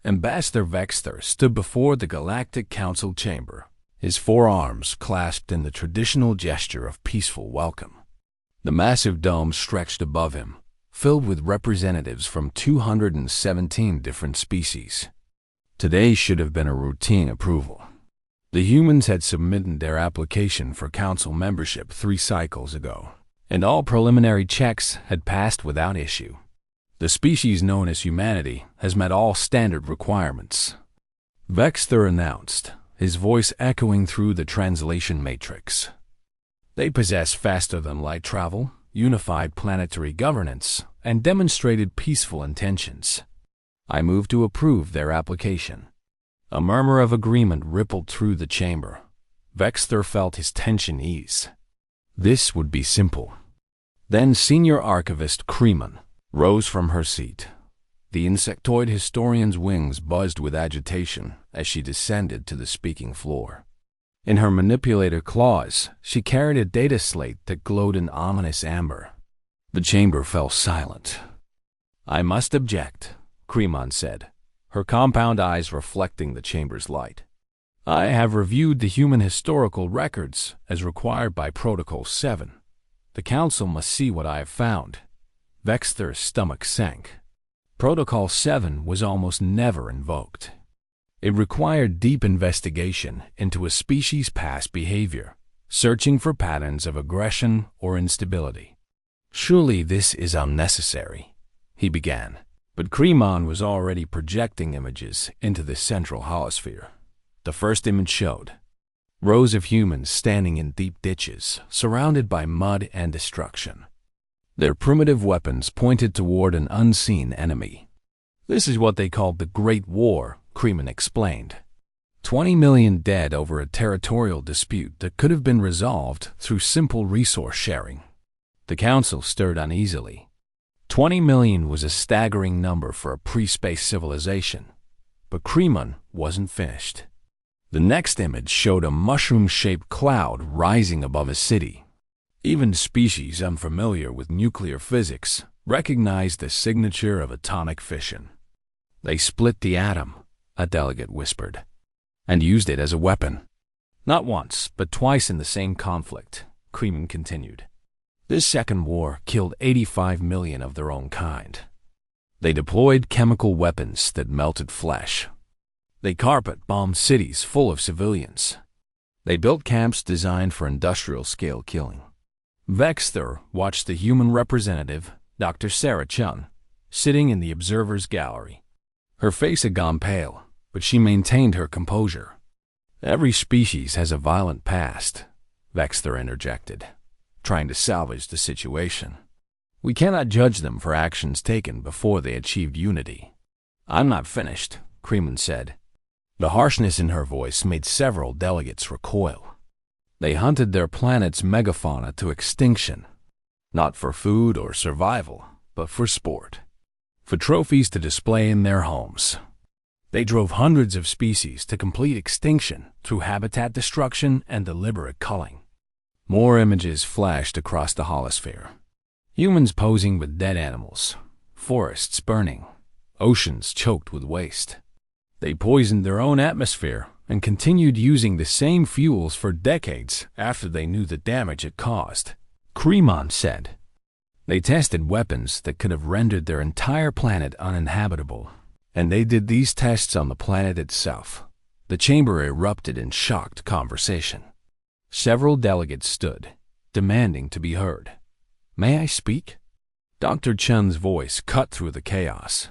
Ambassador Vexter stood before the Galactic Council chamber, his forearms clasped in the traditional gesture of peaceful welcome. The massive dome stretched above him, filled with representatives from 217 different species. Today should have been a routine approval. The humans had submitted their application for council membership 3 cycles ago, and all preliminary checks had passed without issue. The species known as humanity has met all standard requirements. Vexter announced, his voice echoing through the translation matrix. They possess faster-than-light travel, unified planetary governance, and demonstrated peaceful intentions. I move to approve their application. A murmur of agreement rippled through the chamber. Vexter felt his tension ease. This would be simple. Then Senior Archivist Kreeman rose from her seat. The insectoid historian's wings buzzed with agitation as she descended to the speaking floor. In her manipulator claws, she carried a data slate that glowed in ominous amber. The chamber fell silent. "I must object," Kreeman said, her compound eyes reflecting the chamber's light. "I have reviewed the human historical records as required by Protocol 7. The Council must see what I have found." Vexter's stomach sank. Protocol 7 was almost never invoked. It required deep investigation into a species' past behavior, searching for patterns of aggression or instability. "Surely this is unnecessary," he began, but Kreeman was already projecting images into the central holosphere. The first image showed rows of humans standing in deep ditches, surrounded by mud and destruction. Their primitive weapons pointed toward an unseen enemy. "This is what they called the Great War," Kreeman explained. 20 million dead over a territorial dispute that could have been resolved through simple resource sharing. The Council stirred uneasily. 20 million was a staggering number for a pre-space civilization, but Kreeman wasn't finished. The next image showed a mushroom-shaped cloud rising above a city. Even species unfamiliar with nuclear physics recognized the signature of atomic fission. "They split the atom," a delegate whispered, "and used it as a weapon." "Not once, but twice in the same conflict," Kreeman continued. "This second war killed 85 million of their own kind. They deployed chemical weapons that melted flesh. They carpet-bombed cities full of civilians. They built camps designed for industrial-scale killing." Vexter watched the human representative, Dr. Sarah Chun, sitting in the observer's gallery. Her face had gone pale, but she maintained her composure. "Every species has a violent past," Vexter interjected, trying to salvage the situation. "We cannot judge them for actions taken before they achieved unity." "I'm not finished," Kreeman said. The harshness in her voice made several delegates recoil. "They hunted their planet's megafauna to extinction, not for food or survival, but for sport, for trophies to display in their homes. They drove hundreds of species to complete extinction through habitat destruction and deliberate culling." More images flashed across the holosphere. Humans posing with dead animals, forests burning, oceans choked with waste. They poisoned their own atmosphere and continued using the same fuels for decades after they knew the damage it caused, Kreeman said. They tested weapons that could have rendered their entire planet uninhabitable, and they did these tests on the planet itself. The chamber erupted in shocked conversation. Several delegates stood, demanding to be heard. "May I speak?" Dr. Chun's voice cut through the chaos.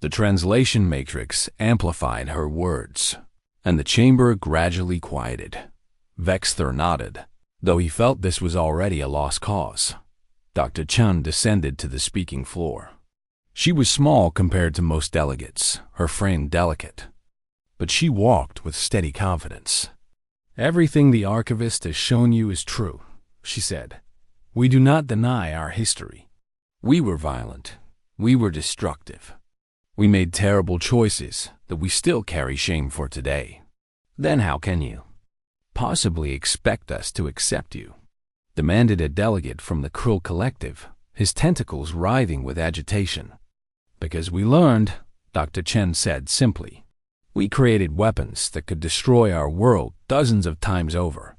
The translation matrix amplified her words, and the chamber gradually quieted. Vexter nodded, though he felt this was already a lost cause. Dr. Chun descended to the speaking floor. She was small compared to most delegates, her frame delicate, but she walked with steady confidence. "Everything the archivist has shown you is true," she said. "We do not deny our history. We were violent. We were destructive. We made terrible choices that we still carry shame for today. Then how can you possibly expect us to accept you?" demanded a delegate from the Krill Collective, his tentacles writhing with agitation. "Because we learned," Dr. Chen said simply. We created weapons that could destroy our world dozens of times over.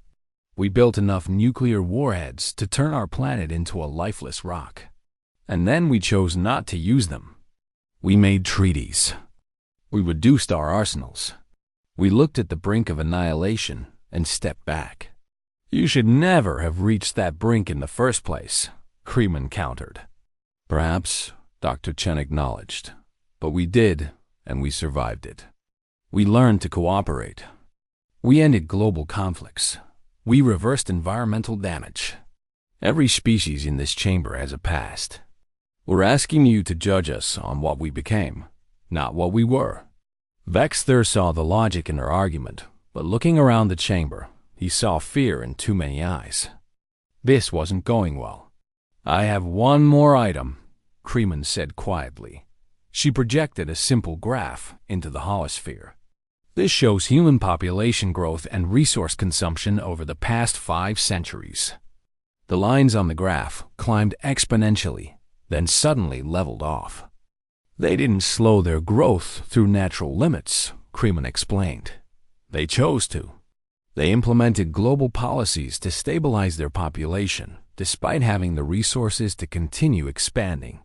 We built enough nuclear warheads to turn our planet into a lifeless rock. And then we chose not to use them. We made treaties. We reduced our arsenals. We looked at the brink of annihilation and stepped back. You should never have reached that brink in the first place, Kreeman countered. Perhaps, Dr. Chen acknowledged. But we did, and we survived it. We learned to cooperate. We ended global conflicts. We reversed environmental damage. Every species in this chamber has a past. We're asking you to judge us on what we became, not what we were. Vexter saw the logic in her argument, but looking around the chamber, he saw fear in too many eyes. This wasn't going well. I have one more item, Kreeman said quietly. She projected a simple graph into the holosphere. This shows human population growth and resource consumption over the past 5 centuries. The lines on the graph climbed exponentially, then suddenly leveled off. They didn't slow their growth through natural limits, Kreeman explained. They chose to. They implemented global policies to stabilize their population, despite having the resources to continue expanding.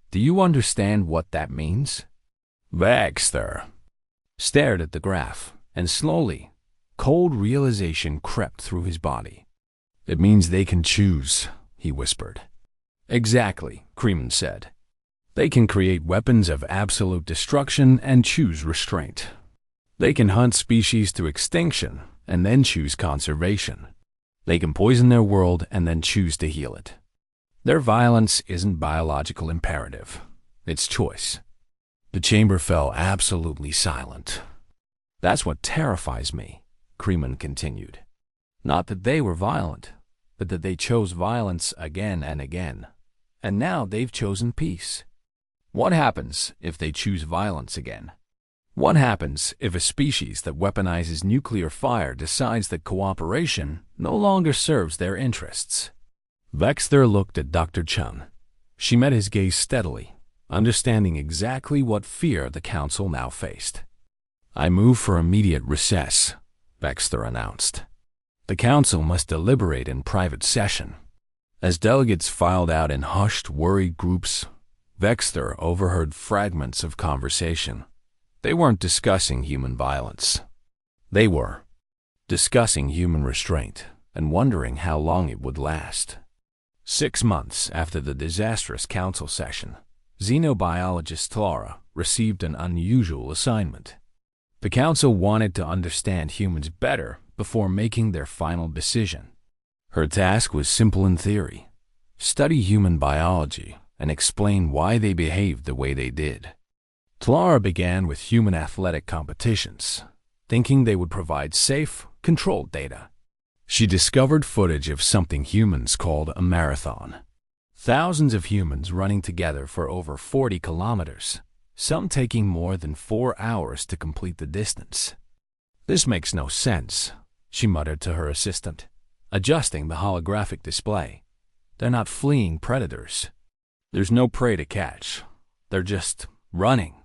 Do you understand what that means? Vexter stared at the graph, and slowly, cold realization crept through his body. It means they can choose, he whispered. Exactly, Kreeman said. They can create weapons of absolute destruction and choose restraint. They can hunt species to extinction and then choose conservation. They can poison their world and then choose to heal it. Their violence isn't biological imperative. It's choice. The chamber fell absolutely silent. That's what terrifies me, Kreeman continued. Not that they were violent, but that they chose violence again and again. And now they've chosen peace. What happens if they choose violence again? What happens if a species that weaponizes nuclear fire decides that cooperation no longer serves their interests? Vexter looked at Dr. Chen. She met his gaze steadily, understanding exactly what fear the council now faced. I move for immediate recess, Vexter announced. The council must deliberate in private session. As delegates filed out in hushed, worried groups, Vexter overheard fragments of conversation. They weren't discussing human violence. They were discussing human restraint and wondering how long it would last. 6 months after the disastrous council session, xenobiologist Clara received an unusual assignment. The council wanted to understand humans better before making their final decision. Her task was simple in theory: study human biology and explain why they behaved the way they did. Clara began with human athletic competitions, thinking they would provide safe, controlled data. She discovered footage of something humans called a marathon. Thousands of humans running together for over 40 kilometers, some taking more than 4 hours to complete the distance. This makes no sense, she muttered to her assistant, adjusting the holographic display. They're not fleeing predators. There's no prey to catch. They're just running.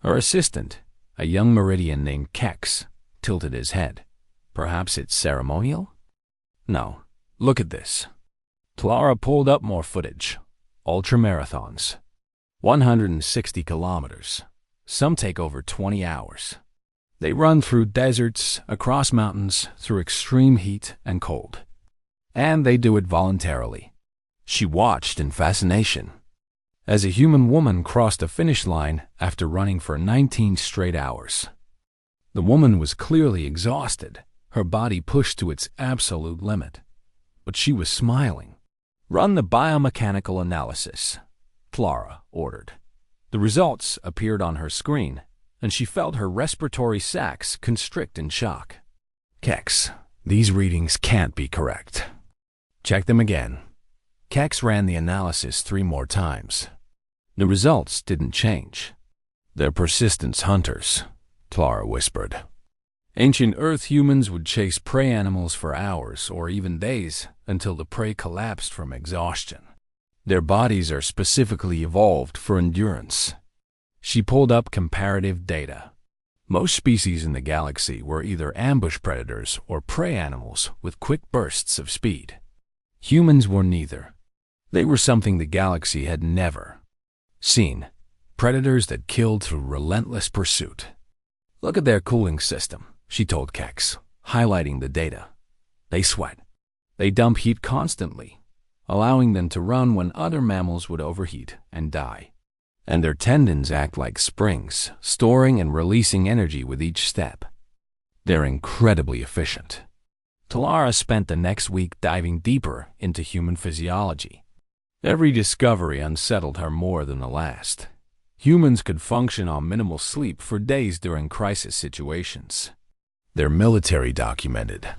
Her assistant, a young Meridian named Kex, tilted his head. Perhaps it's ceremonial? No. Look at this. Clara pulled up more footage. Ultramarathons. 160 kilometers. Some take over 20 hours. They run through deserts, across mountains, through extreme heat and cold. And they do it voluntarily. She watched in fascination as a human woman crossed a finish line after running for 19 straight hours. The woman was clearly exhausted, her body pushed to its absolute limit. But she was smiling. Run the biomechanical analysis, Clara ordered. The results appeared on her screen, and she felt her respiratory sacs constrict in shock. Kex, these readings can't be correct. Check them again. Kex ran the analysis 3 more times. The results didn't change. They're persistence hunters, Clara whispered. Ancient Earth humans would chase prey animals for hours or even days until the prey collapsed from exhaustion. Their bodies are specifically evolved for endurance. She pulled up comparative data. Most species in the galaxy were either ambush predators or prey animals with quick bursts of speed. Humans were neither. They were something the galaxy had never seen. Predators that killed through relentless pursuit. "Look at their cooling system," she told Kex, highlighting the data. "They sweat. They dump heat constantly, allowing them to run when other mammals would overheat and die. And their tendons act like springs, storing and releasing energy with each step. They're incredibly efficient." Talara spent the next week diving deeper into human physiology. Every discovery unsettled her more than the last. Humans could function on minimal sleep for days during crisis situations. Their military documented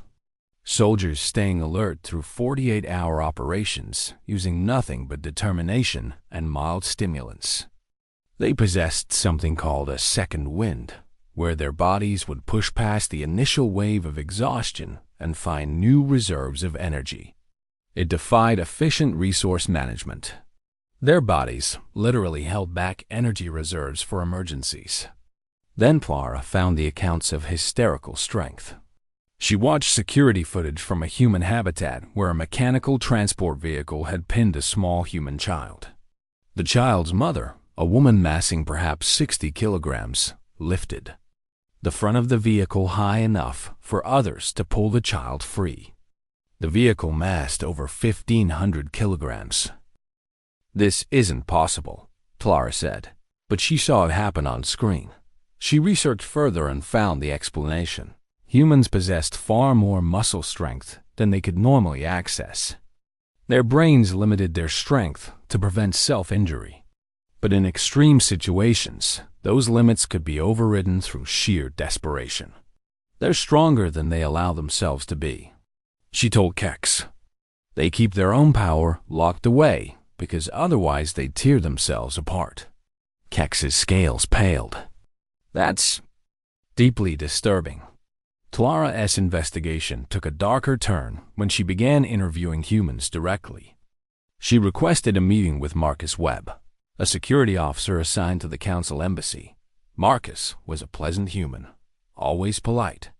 soldiers staying alert through 48-hour operations using nothing but determination and mild stimulants. They possessed something called a second wind, where their bodies would push past the initial wave of exhaustion and find new reserves of energy. It defied efficient resource management. Their bodies literally held back energy reserves for emergencies. Then Clara found the accounts of hysterical strength. She watched security footage from a human habitat where a mechanical transport vehicle had pinned a small human child. The child's mother, a woman massing perhaps 60 kilograms, lifted the front of the vehicle high enough for others to pull the child free. The vehicle massed over 1,500 kilograms. "This isn't possible," Clara said, but she saw it happen on screen. She researched further and found the explanation. Humans possessed far more muscle strength than they could normally access. Their brains limited their strength to prevent self-injury. But in extreme situations, those limits could be overridden through sheer desperation. They're stronger than they allow themselves to be, she told Kex. They keep their own power locked away because otherwise they'd tear themselves apart. Kex's scales paled. That's deeply disturbing. Clara's investigation took a darker turn when she began interviewing humans directly. She requested a meeting with Marcus Webb, a security officer assigned to the Council Embassy. Marcus was a pleasant human, always polite.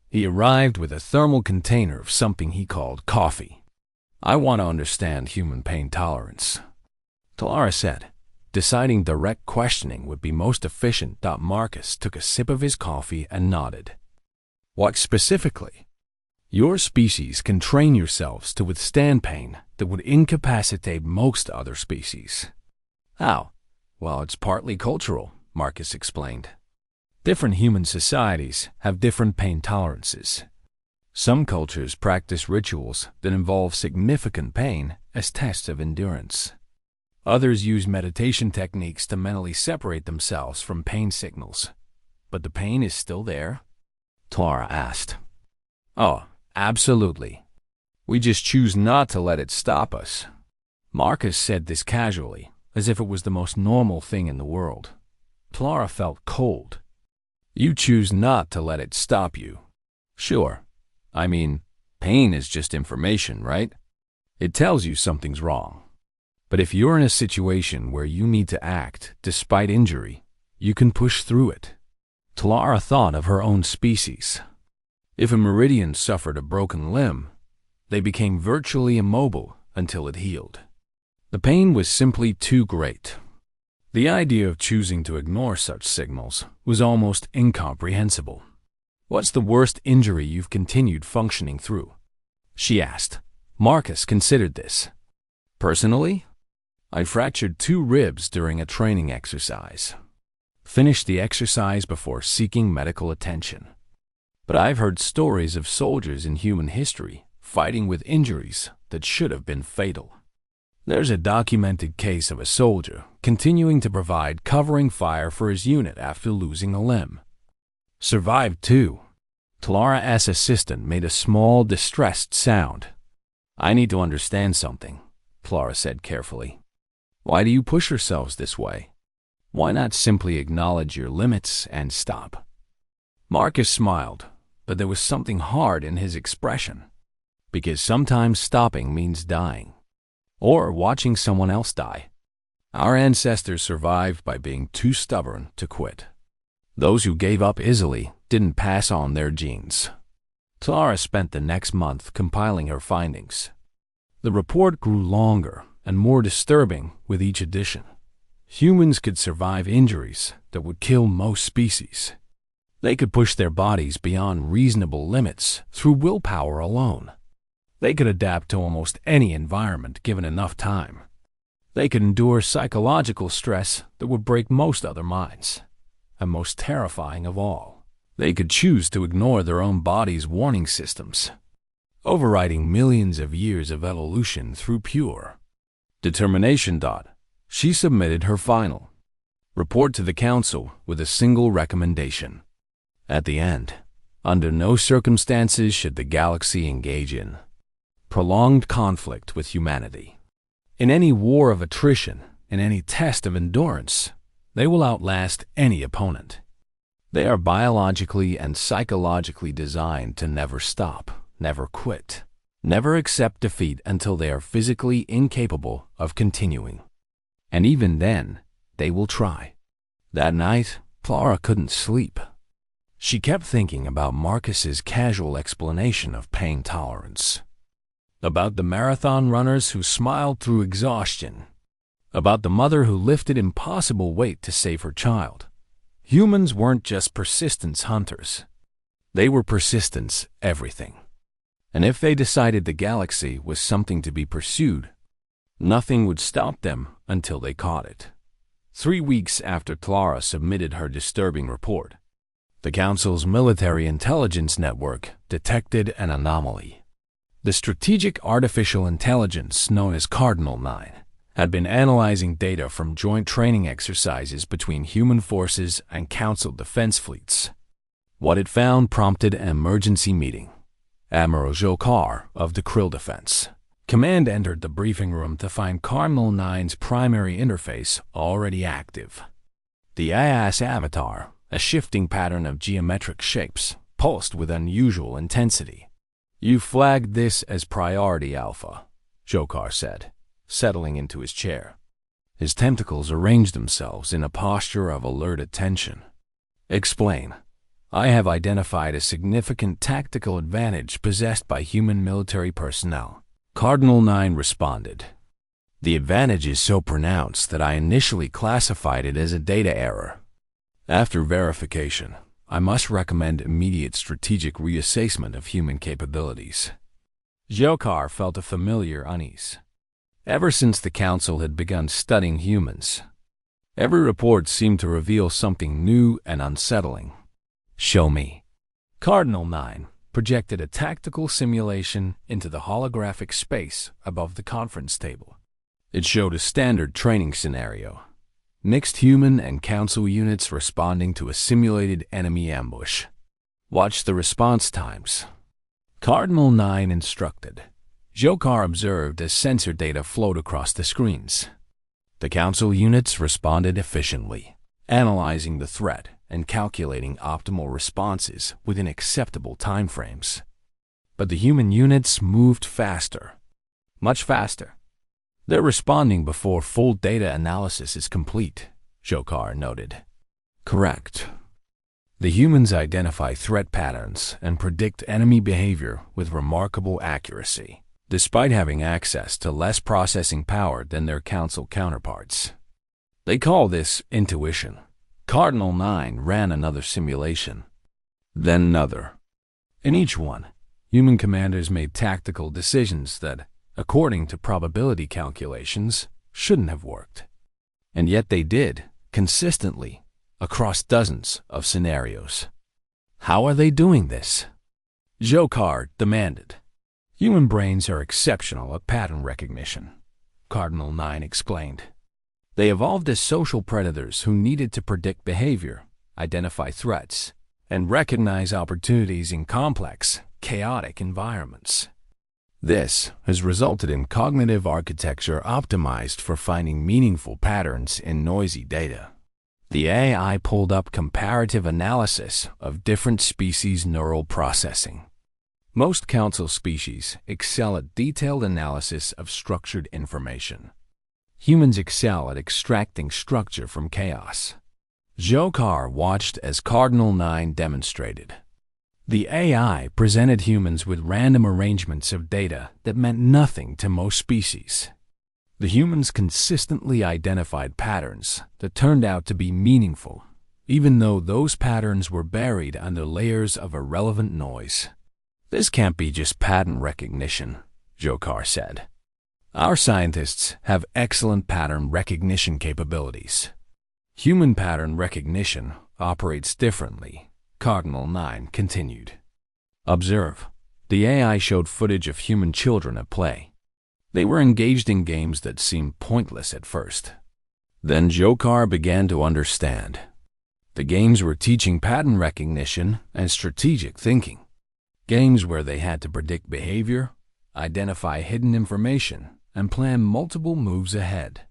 He arrived with a thermal container of something he called coffee. "I want to understand human pain tolerance," Clara said. Deciding direct questioning would be most efficient, Marcus took a sip of his coffee and nodded. "What specifically?" "Your species can train yourselves to withstand pain that would incapacitate most other species." "How?" "Well, it's partly cultural," Marcus explained. Different human societies have different pain tolerances. Some cultures practice rituals that involve significant pain as tests of endurance. Others use meditation techniques to mentally separate themselves from pain signals. But the pain is still there? Clara asked. "Oh, absolutely. We just choose not to let it stop us." Marcus said this casually, as if it was the most normal thing in the world. Clara felt cold. "You choose not to let it stop you." "Sure. I mean, pain is just information, right? It tells you something's wrong. But if you're in a situation where you need to act despite injury, you can push through it." Clara thought of her own species. If a meridian suffered a broken limb, they became virtually immobile until it healed. The pain was simply too great. The idea of choosing to ignore such signals was almost incomprehensible. "What's the worst injury you've continued functioning through?" she asked. Marcus considered this. "Personally, I fractured 2 ribs during a training exercise. Finished the exercise before seeking medical attention. But I've heard stories of soldiers in human history fighting with injuries that should have been fatal. There's a documented case of a soldier continuing to provide covering fire for his unit after losing a limb. Survived too." Clara's assistant made a small, distressed sound. "I need to understand something," Clara said carefully. "Why do you push yourselves this way? Why not simply acknowledge your limits and stop?" Marcus smiled, but there was something hard in his expression. Because sometimes stopping means dying. Or watching someone else die. Our ancestors survived by being too stubborn to quit. Those who gave up easily didn't pass on their genes. Clara spent the next month compiling her findings. The report grew longer and more disturbing with each edition. Humans could survive injuries that would kill most species. They could push their bodies beyond reasonable limits through willpower alone. They could adapt to almost any environment given enough time. They could endure psychological stress that would break most other minds. And most terrifying of all, they could choose to ignore their own body's warning systems, overriding millions of years of evolution through pure determination. She submitted her final report to the Council with a single recommendation. At the end, under no circumstances should the galaxy engage in prolonged conflict with humanity. In any war of attrition, in any test of endurance, they will outlast any opponent. They are biologically and psychologically designed to never stop, never quit, never accept defeat until they are physically incapable of continuing. And even then, they will try. That night, Clara couldn't sleep. She kept thinking about Marcus's casual explanation of pain tolerance, about the marathon runners who smiled through exhaustion, about the mother who lifted impossible weight to save her child. Humans weren't just persistence hunters. They were persistence everything. And if they decided the galaxy was something to be pursued, nothing would stop them until they caught it. 3 weeks after Clara submitted her disturbing report, the Council's military intelligence network detected an anomaly. The strategic artificial intelligence known as Cardinal 9 had been analyzing data from joint training exercises between human forces and Council defense fleets. What it found prompted an emergency meeting. Admiral Jokar of the Krill Defense Command entered the briefing room to find Cardinal 9's primary interface already active. The IAS avatar, a shifting pattern of geometric shapes, pulsed with unusual intensity. "You flagged this as Priority Alpha," Jokar said, settling into his chair. His tentacles arranged themselves in a posture of alert attention. "Explain." "I have identified a significant tactical advantage possessed by human military personnel," Cardinal 9 responded. "The advantage is so pronounced that I initially classified it as a data error. After verification, I must recommend immediate strategic reassessment of human capabilities." Jokar felt a familiar unease. Ever since the Council had begun studying humans, every report seemed to reveal something new and unsettling. "Show me." Cardinal 9 projected a tactical simulation into the holographic space above the conference table. It showed a standard training scenario. Mixed human and Council units responding to a simulated enemy ambush. "Watch the response times," Cardinal 9 instructed. Jokar observed as sensor data flowed across the screens. The Council units responded efficiently, analyzing the threat and calculating optimal responses within acceptable timeframes. But the human units moved faster, much faster. "They're responding before full data analysis is complete," Jokar noted. "Correct. The humans identify threat patterns and predict enemy behavior with remarkable accuracy, despite having access to less processing power than their Council counterparts. They call this intuition." Cardinal 9 ran another simulation, then another. In each one, human commanders made tactical decisions that, according to probability calculations, shouldn't have worked. And yet they did, consistently, across dozens of scenarios. "How are they doing this?" Jokar demanded. "Human brains are exceptional at pattern recognition," Cardinal 9 explained. "They evolved as social predators who needed to predict behavior, identify threats, and recognize opportunities in complex, chaotic environments. This has resulted in cognitive architecture optimized for finding meaningful patterns in noisy data." The AI pulled up comparative analysis of different species' neural processing. Most Council species excel at detailed analysis of structured information. Humans excel at extracting structure from chaos. Jokar watched as Cardinal 9 demonstrated. The AI presented humans with random arrangements of data that meant nothing to most species. The humans consistently identified patterns that turned out to be meaningful, even though those patterns were buried under layers of irrelevant noise. "This can't be just pattern recognition," Jokar said. "Our scientists have excellent pattern recognition capabilities." "Human pattern recognition operates differently," Cardinal 9 continued. "Observe. The AI showed footage of human children at play. They were engaged in games that seemed pointless at first. Then Jokar began to understand. The games were teaching pattern recognition and strategic thinking. Games where they had to predict behavior, identify hidden information, and plan multiple moves ahead.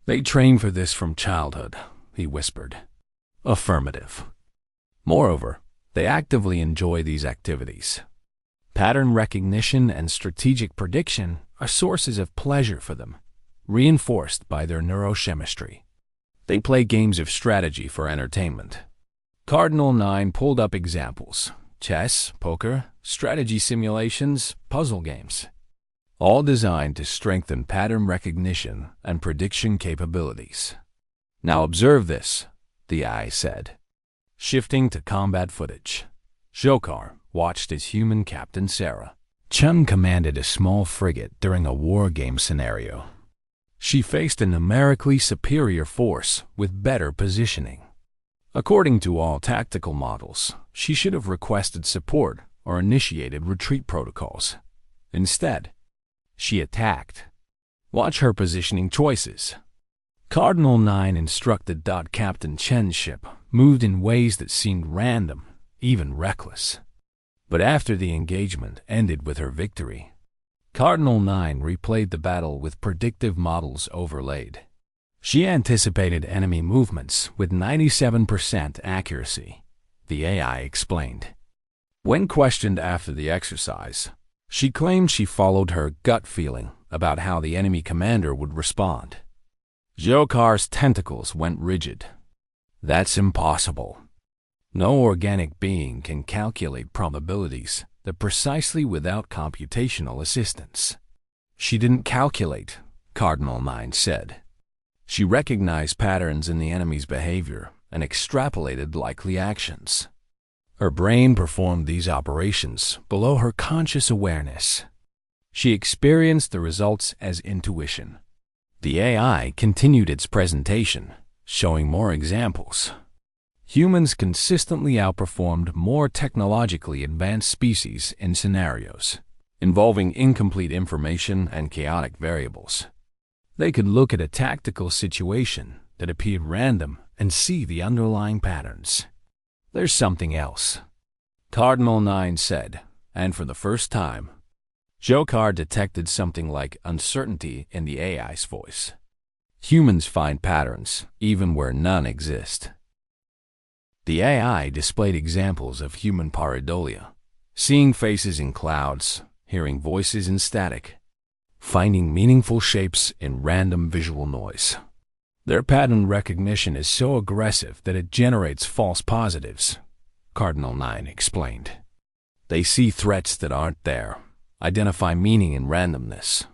They train for this from childhood," he whispered. "Affirmative. Moreover, they actively enjoy these activities. Pattern recognition and strategic prediction are sources of pleasure for them, reinforced by their neurochemistry. They play games of strategy for entertainment." Cardinal 9 pulled up examples: chess, poker, strategy simulations, puzzle games, all designed to strengthen pattern recognition and prediction capabilities. "Now observe this," the AI said. Shifting to combat footage, Jokar watched as human Captain Sarah Chun commanded a small frigate during a war game scenario. She faced a numerically superior force with better positioning. According to all tactical models, she should have requested support or initiated retreat protocols. Instead, she attacked. Watch her positioning choices. Cardinal 9 instructed. Captain Chen's ship moved in ways that seemed random, even reckless. But after the engagement ended with her victory, Cardinal 9 replayed the battle with predictive models overlaid. She anticipated enemy movements with 97% accuracy, the AI explained. When questioned after the exercise, she claimed she followed her gut feeling about how the enemy commander would respond. Jokar's tentacles went rigid. "That's impossible. No organic being can calculate probabilities that precisely without computational assistance." "She didn't calculate," Cardinal 9 said. "She recognized patterns in the enemy's behavior and extrapolated likely actions. Her brain performed these operations below her conscious awareness. She experienced the results as intuition." The AI continued its presentation, showing more examples. Humans consistently outperformed more technologically advanced species in scenarios involving incomplete information and chaotic variables. They could look at a tactical situation that appeared random and see the underlying patterns. "There's something else," Cardinal 9 said, and for the first time, Jokar detected something like uncertainty in the AI's voice. "Humans find patterns even where none exist." The AI displayed examples of human pareidolia, seeing faces in clouds, hearing voices in static, finding meaningful shapes in random visual noise. "Their pattern recognition is so aggressive that it generates false positives," Cardinal 9 explained. "They see threats that aren't there, identify meaning in randomness,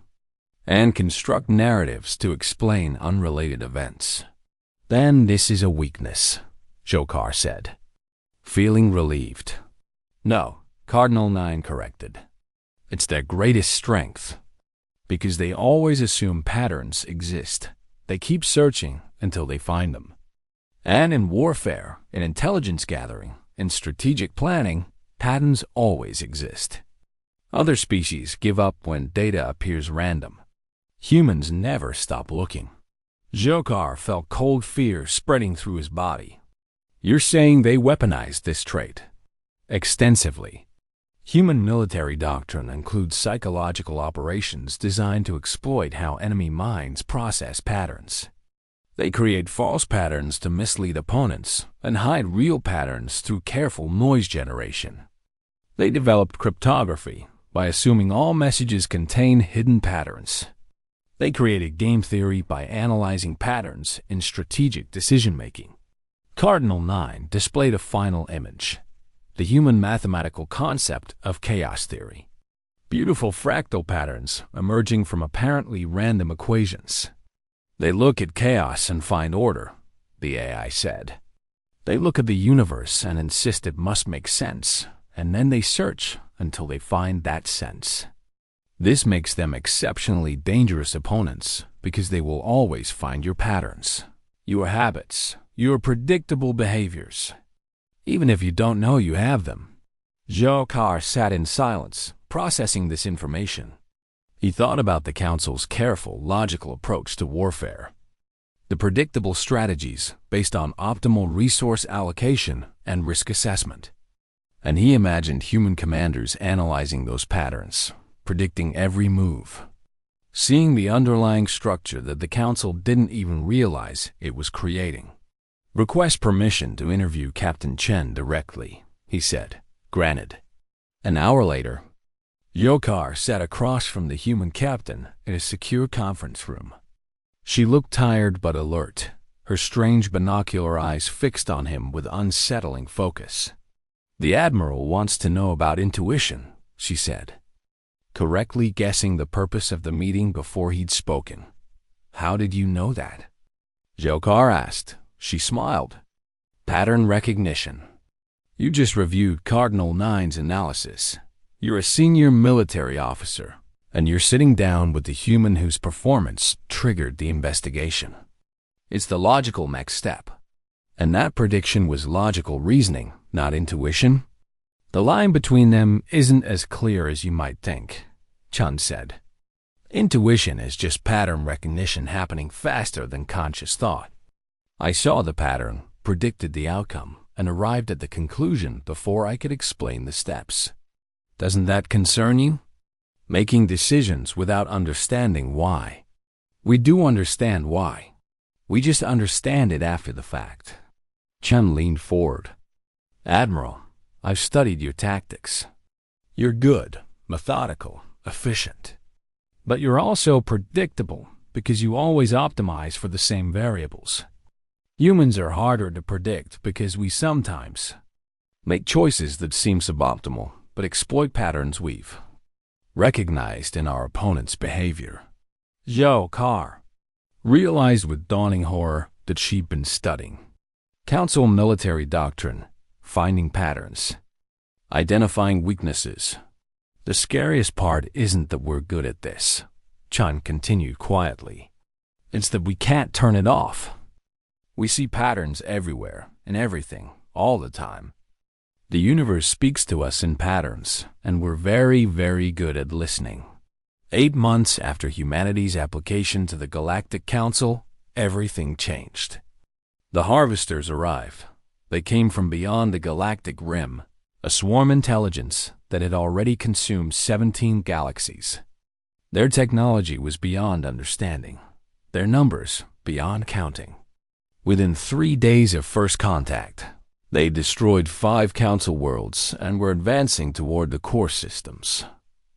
and construct narratives to explain unrelated events." "Then this is a weakness," Jokar said, feeling relieved. "No," Cardinal 9 corrected. "It's their greatest strength. Because they always assume patterns exist. They keep searching until they find them. And in warfare, in intelligence gathering, in strategic planning, patterns always exist. Other species give up when data appears random. Humans never stop looking." Jokar felt cold fear spreading through his body. "You're saying they weaponized this trait?" "Extensively. Human military doctrine includes psychological operations designed to exploit how enemy minds process patterns. They create false patterns to mislead opponents and hide real patterns through careful noise generation. They developed cryptography by assuming all messages contain hidden patterns. They created game theory by analyzing patterns in strategic decision-making. Cardinal 9 displayed a final image, the human mathematical concept of chaos theory. Beautiful fractal patterns emerging from apparently random equations. They look at chaos and find order, the AI said. They look at the universe and insist it must make sense, and then they search until they find that sense. This makes them exceptionally dangerous opponents because they will always find your patterns, your habits, your predictable behaviors, even if you don't know you have them. Jokar sat in silence, processing this information. He thought about the Council's careful, logical approach to warfare. The predictable strategies based on optimal resource allocation and risk assessment. And he imagined human commanders analyzing those patterns, predicting every move, seeing the underlying structure that the Council didn't even realize it was creating. "Request permission to interview Captain Chen directly," he said. "Granted." An hour later, Yokar sat across from the human captain in a secure conference room. She looked tired but alert, her strange binocular eyes fixed on him with unsettling focus. "The Admiral wants to know about intuition," she said, correctly guessing the purpose of the meeting before he'd spoken. "How did you know that?" Jokar asked. She smiled. "Pattern recognition. You just reviewed Cardinal 9's analysis. You're a senior military officer, and you're sitting down with the human whose performance triggered the investigation. It's the logical next step. And that prediction was logical reasoning, not intuition. The line between them isn't as clear as you might think," Chun said. "Intuition is just pattern recognition happening faster than conscious thought. I saw the pattern, predicted the outcome, and arrived at the conclusion before I could explain the steps. Doesn't that concern you? Making decisions without understanding why. We do understand why. We just understand it after the fact." Chun leaned forward. "Admiral, I've studied your tactics. You're good, methodical, efficient. But you're also predictable because you always optimize for the same variables. Humans are harder to predict because we sometimes make choices that seem suboptimal but exploit patterns we've recognized in our opponent's behavior." Jokar realized with dawning horror that she'd been studying Council military doctrine, finding patterns, identifying weaknesses. "The scariest part isn't that we're good at this," Chun continued quietly. "It's that we can't turn it off. We see patterns everywhere, in everything, all the time. The universe speaks to us in patterns, and we're very, very good at listening." 8 months after humanity's application to the Galactic Council, everything changed. The harvesters arrived. They came from beyond the galactic rim, a swarm intelligence that had already consumed 17 galaxies. Their technology was beyond understanding, their numbers beyond counting. Within 3 days of first contact, they destroyed 5 Council worlds and were advancing toward the core systems.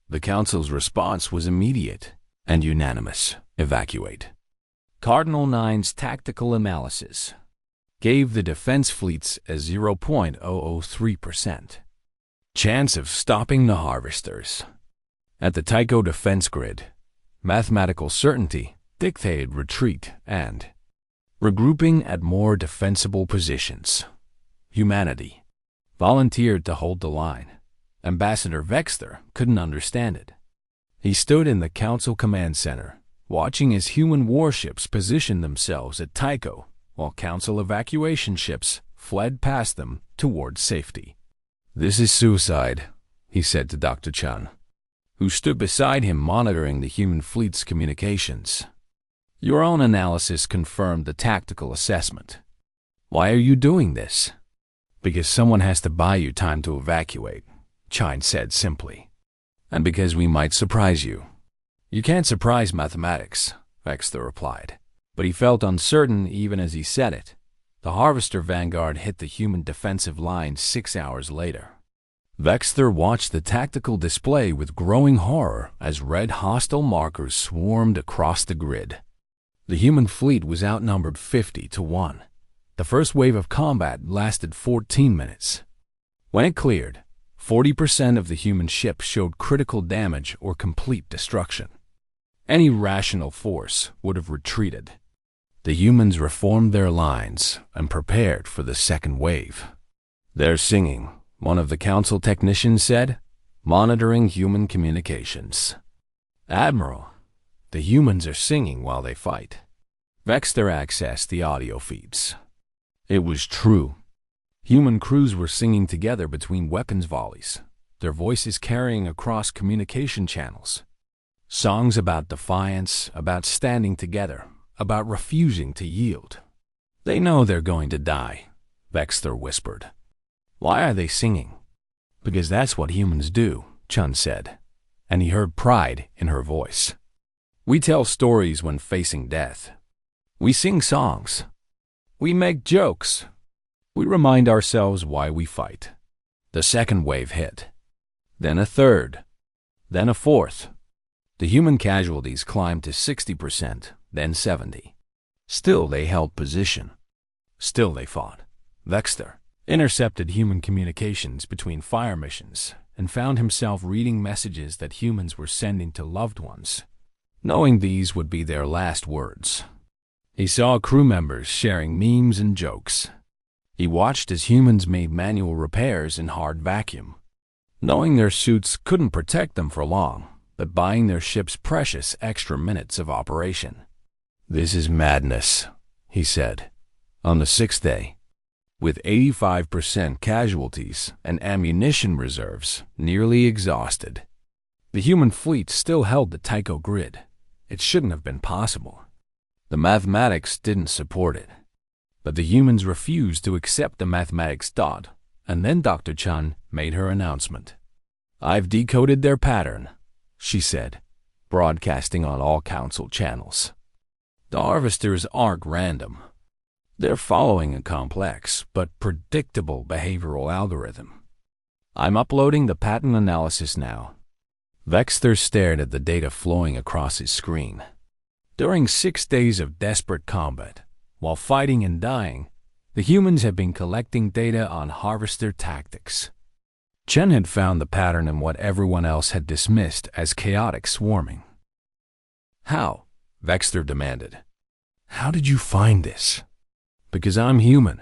The Council's response was immediate and unanimous: evacuate. Cardinal 9's tactical analysis gave the defense fleets a 0.003% chance of stopping the harvesters. At the Tycho defense grid, mathematical certainty dictated retreat and regrouping at more defensible positions. Humanity volunteered to hold the line. Ambassador Vexter couldn't understand it. He stood in the Council Command Center, watching as human warships positioned themselves at Tycho, while Council evacuation ships fled past them towards safety. "This is suicide," he said to Dr. Chun, who stood beside him monitoring the human fleet's communications. "Your own analysis confirmed the tactical assessment. Why are you doing this?" "Because someone has to buy you time to evacuate," Chun said simply. "And because we might surprise you." "You can't surprise mathematics," Vexter replied. But he felt uncertain even as he said it. The Harvester Vanguard hit the human defensive line 6 hours later. Vexter watched the tactical display with growing horror as red hostile markers swarmed across the grid. The human fleet was outnumbered 50-1. The first wave of combat lasted 14 minutes. When it cleared, 40% of the human ships showed critical damage or complete destruction. Any rational force would have retreated. The humans reformed their lines and prepared for the second wave. "They're singing," one of the council technicians said, monitoring human communications. "Admiral, the humans are singing while they fight." Vexter accessed the audio feeds. It was true. Human crews were singing together between weapons volleys, their voices carrying across communication channels. Songs about defiance, about standing together, about refusing to yield. "They know they're going to die," Vexter whispered. "Why are they singing?" "Because that's what humans do," Chun said, and he heard pride in her voice. "We tell stories when facing death. We sing songs. We make jokes. We remind ourselves why we fight." The second wave hit. Then a third. Then a fourth. The human casualties climbed to 60%, then 70%. Still they held position. Still they fought. Vexter intercepted human communications between fire missions and found himself reading messages that humans were sending to loved ones, knowing these would be their last words. He saw crew members sharing memes and jokes. He watched as humans made manual repairs in hard vacuum, knowing their suits couldn't protect them for long, but buying their ships precious extra minutes of operation. "This is madness," he said. On the sixth day, with 85% casualties and ammunition reserves nearly exhausted, the human fleet still held the Tycho grid. It shouldn't have been possible. The mathematics didn't support it. But the humans refused to accept the mathematics dot, and then Dr. Chun made her announcement. "I've decoded their pattern," she said, broadcasting on all council channels. "The harvesters aren't random. They're following a complex but predictable behavioral algorithm. I'm uploading the pattern analysis now." Vexter stared at the data flowing across his screen. During 6 days of desperate combat, while fighting and dying, the humans had been collecting data on harvester tactics. Chen had found the pattern in what everyone else had dismissed as chaotic swarming. "How?" Vexter demanded. "How did you find this?" "Because I'm human,"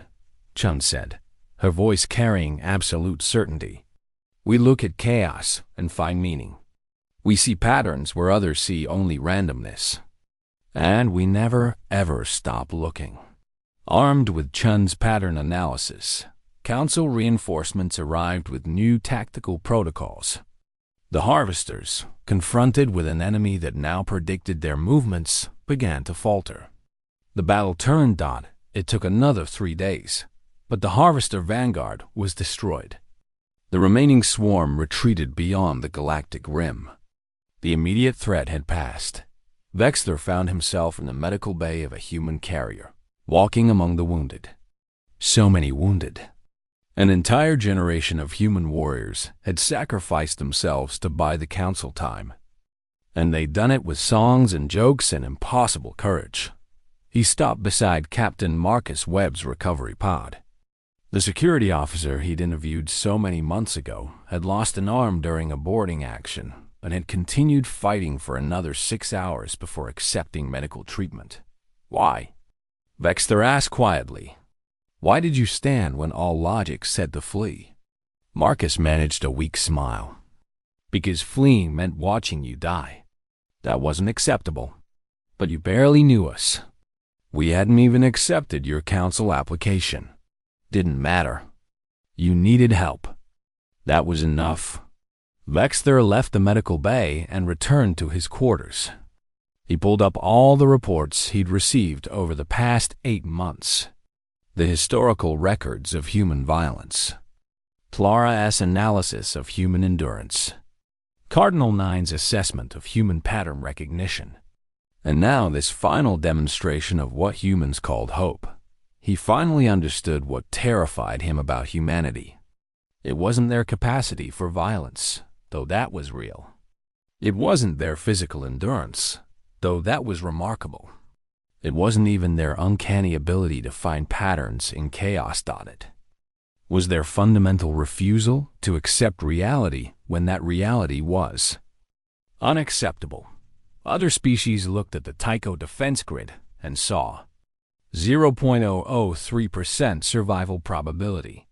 Chun said, her voice carrying absolute certainty. "We look at chaos and find meaning. We see patterns where others see only randomness. And we never, ever stop looking." Armed with Chun's pattern analysis, Council reinforcements arrived with new tactical protocols. The harvesters, confronted with an enemy that now predicted their movements, began to falter. The battle turned. It took another 3 days, but the harvester vanguard was destroyed. The remaining swarm retreated beyond the galactic rim. The immediate threat had passed. Vexter found himself in the medical bay of a human carrier, walking among the wounded. So many wounded. An entire generation of human warriors had sacrificed themselves to buy the council time. And they'd done it with songs and jokes and impossible courage. He stopped beside Captain Marcus Webb's recovery pod. The security officer he'd interviewed so many months ago had lost an arm during a boarding action and had continued fighting for another 6 hours before accepting medical treatment. "Why?" Vexter asked quietly. "Why did you stand when all logic said to flee?" Marcus managed a weak smile. "Because fleeing meant watching you die. That wasn't acceptable. But you barely knew us. We hadn't even accepted your council application. Didn't matter. You needed help. That was enough." Vexter left the medical bay and returned to his quarters. He pulled up all the reports he'd received over the past 8 months. The historical records of human violence. Clara S. analysis of human endurance. Cardinal 9's assessment of human pattern recognition. And now this final demonstration of what humans called hope. He finally understood what terrified him about humanity. It wasn't their capacity for violence, though that was real. It wasn't their physical endurance, though that was remarkable. It wasn't even their uncanny ability to find patterns in chaos. It was their fundamental refusal to accept reality when that reality was unacceptable. Other species looked at the Tycho defense grid and saw 0.003% survival probability.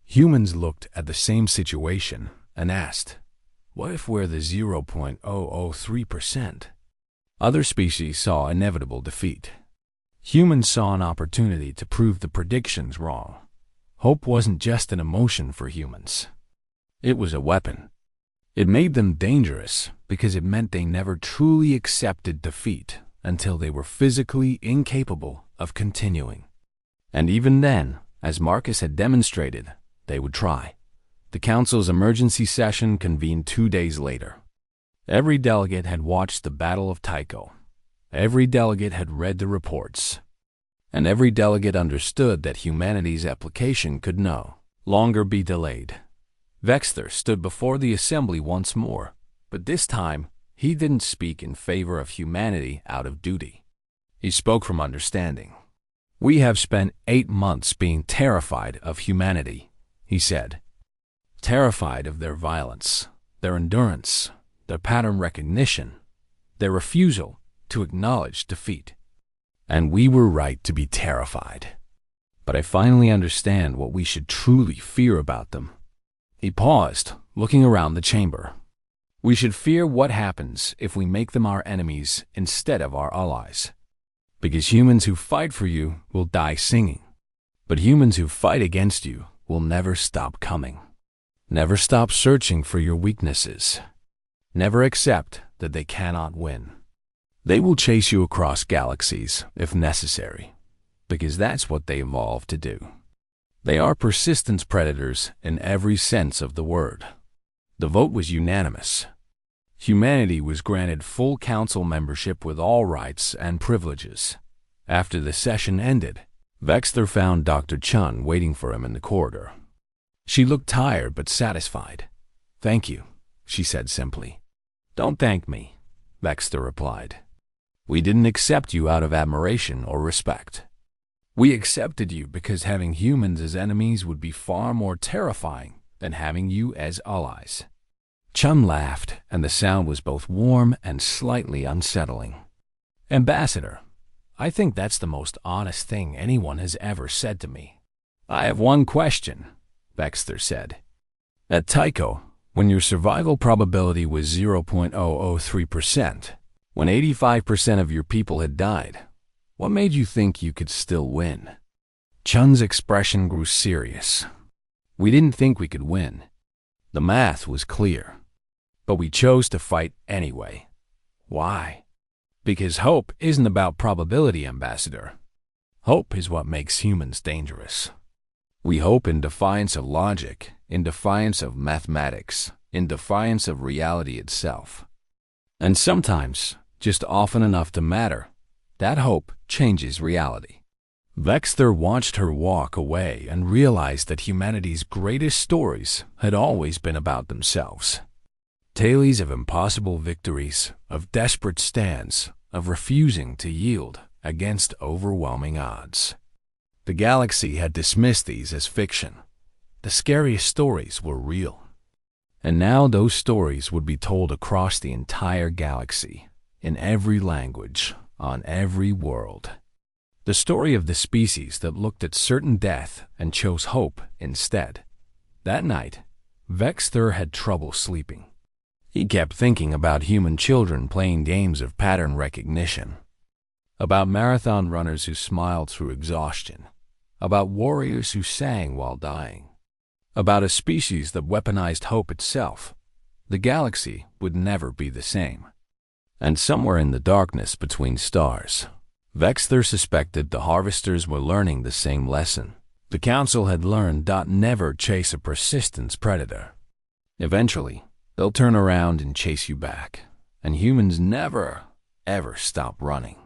Humans looked at the same situation and asked, what if we're the 0.003%? Other species saw inevitable defeat. Humans saw an opportunity to prove the predictions wrong. Hope wasn't just an emotion for humans. It was a weapon. It made them dangerous because it meant they never truly accepted defeat until they were physically incapable of continuing. And even then, as Marcus had demonstrated, they would try. The Council's emergency session convened 2 days later. Every delegate had watched the Battle of Tycho. Every delegate had read the reports. And every delegate understood that humanity's application could no longer be delayed. Vexter stood before the assembly once more, but this time he didn't speak in favor of humanity out of duty. He spoke from understanding. We have spent 8 months being terrified of humanity, he said. Terrified of their violence, their endurance, their pattern recognition, their refusal to acknowledge defeat. And we were right to be terrified. But I finally understand what we should truly fear about them. He paused, looking around the chamber. We should fear what happens if we make them our enemies instead of our allies. Because humans who fight for you will die singing. But humans who fight against you will never stop coming. Never stop searching for your weaknesses. Never accept that they cannot win. They will chase you across galaxies if necessary, because that's what they evolved to do. They are persistence predators in every sense of the word. The vote was unanimous. Humanity was granted full council membership with all rights and privileges. After the session ended, Vexter found Dr. Chun waiting for him in the corridor. She looked tired but satisfied. Thank you, she said simply. Don't thank me, Vexter replied. We didn't accept you out of admiration or respect. We accepted you because having humans as enemies would be far more terrifying than having you as allies. Chum laughed, and the sound was both warm and slightly unsettling. Ambassador, I think that's the most honest thing anyone has ever said to me. I have one question, Vexter said. At Tycho, when your survival probability was 0.003%, when 85% of your people had died, what made you think you could still win? Chun's expression grew serious. We didn't think we could win. The math was clear. But we chose to fight anyway. Why? Because hope isn't about probability, Ambassador. Hope is what makes humans dangerous. We hope in defiance of logic, in defiance of mathematics, in defiance of reality itself. And sometimes, just often enough to matter, that hope changes reality. Vexter watched her walk away and realized that humanity's greatest stories had always been about themselves. Tales of impossible victories, of desperate stands, of refusing to yield against overwhelming odds. The galaxy had dismissed these as fiction. The scariest stories were real. And now those stories would be told across the entire galaxy, in every language, on every world. The story of the species that looked at certain death and chose hope instead. That night, Vexter had trouble sleeping. He kept thinking about human children playing games of pattern recognition, about marathon runners who smiled through exhaustion, about warriors who sang while dying, about a species that weaponized hope itself. The galaxy would never be the same. And somewhere in the darkness between stars, Vexter suspected the harvesters were learning the same lesson. The council had learned to never chase a persistence predator. Eventually, they'll turn around and chase you back, and humans never, ever stop running.